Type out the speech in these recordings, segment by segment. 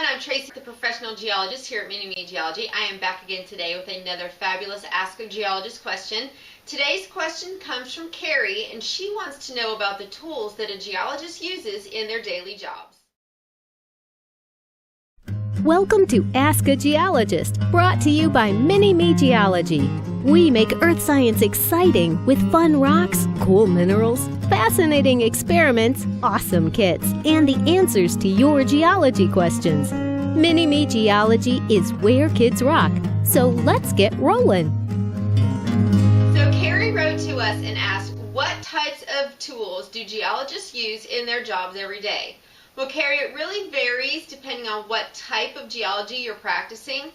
I'm Tracy, the professional geologist here at Mini-Me Geology. I am back again today with another fabulous Ask-a-Geologist question. Today's question comes from Carrie, and she wants to know about the tools that a geologist uses in their daily jobs. Welcome to Ask-a-Geologist, brought to you by Mini-Me Geology. We make earth science exciting with fun rocks, cool minerals, fascinating experiments, awesome kits, and the answers to your geology questions. Mini-Me Geology is where kids rock, so let's get rolling. So Carrie wrote to us and asked, what types of tools do geologists use in their jobs every day? Well, Carrie, it really varies depending on what type of geology you're practicing.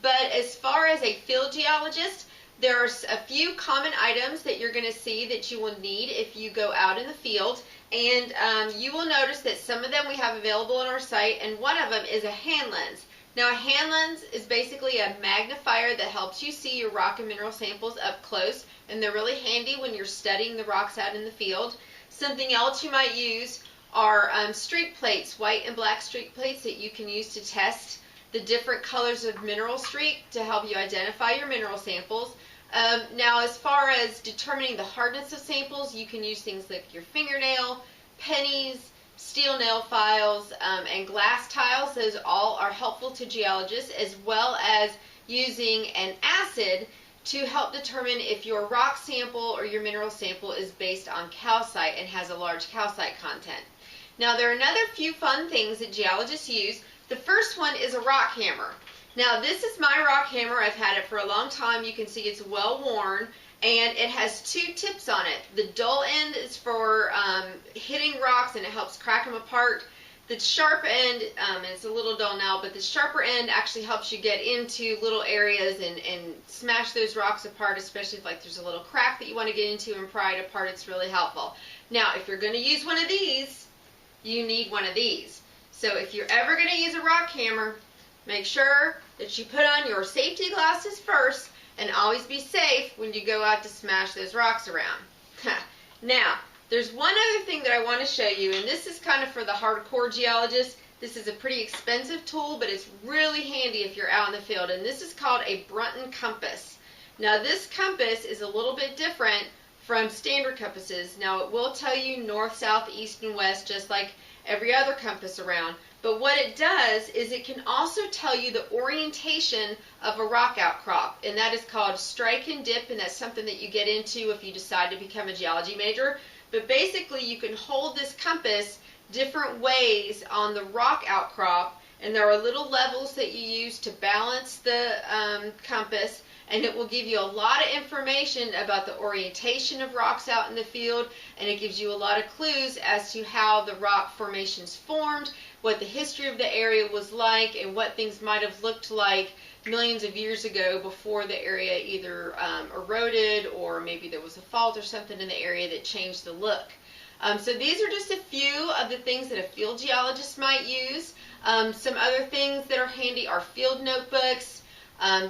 But as far as a field geologist, there are a few common items that you're going to see that you will need if you go out in the field. And you will notice that some of them we have available on our site, and one of them is a hand lens. Now, a hand lens is basically a magnifier that helps you see your rock and mineral samples up close, and they're really handy when you're studying the rocks out in the field. Something else you might use are streak plates, white and black streak plates that you can use to test the different colors of mineral streak to help you identify your mineral samples. Now, as far as determining the hardness of samples, you can use things like your fingernail, pennies, steel nail files, and glass tiles. Those all are helpful to geologists, as well as using an acid to help determine if your rock sample or your mineral sample is based on calcite and has a large calcite content. Now, there are another few fun things that geologists use. The first one is a rock hammer. Now, this is my rock hammer. I've had it for a long time. You can see it's well worn, and it has two tips on it. The dull end is for hitting rocks, and it helps crack them apart. The sharp end, and it's a little dull now, but the sharper end actually helps you get into little areas and smash those rocks apart, especially if there's a little crack that you want to get into and pry it apart. It's really helpful. Now, if you're going to use one of these, you need one of these. So if you're ever going to use a rock hammer, make sure that you put on your safety glasses first, and always be safe when you go out to smash those rocks around. Now, there's one other thing that I want to show you, and this is kind of for the hardcore geologist. This is a pretty expensive tool, but it's really handy if you're out in the field, and this is called a Brunton compass. Now, this compass is a little bit different from standard compasses. Now, it will tell you north, south, east, and west, just like every other compass around. But what it does is it can also tell you the orientation of a rock outcrop, and that is called strike and dip, and that's something that you get into if you decide to become a geology major. But basically, you can hold this compass different ways on the rock outcrop, and there are little levels that you use to balance the compass, and it will give you a lot of information about the orientation of rocks out in the field, and it gives you a lot of clues as to how the rock formations formed, what the history of the area was like, and what things might have looked like millions of years ago before the area either eroded, or maybe there was a fault or something in the area that changed the look. So these are just a few of the things that a field geologist might use. Some other things that are handy are field notebooks.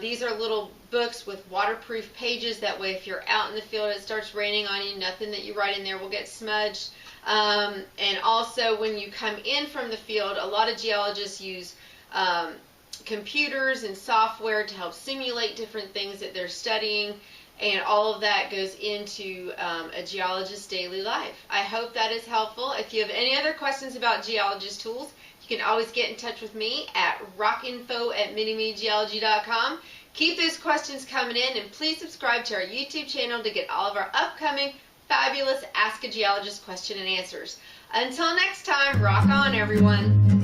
These are little books with waterproof pages. That way, if you're out in the field, it starts raining on you, nothing that you write in there will get smudged. And also, when you come in from the field, a lot of geologists use computers and software to help simulate different things that they're studying, and all of that goes into a geologist's daily life. I hope that is helpful. If you have any other questions about geologist tools, you can always get in touch with me at rockinfo@minimegeology.com. Keep those questions coming in, and please subscribe to our YouTube channel to get all of our upcoming fabulous Ask a Geologist question and answers. Until next time, rock on, everyone.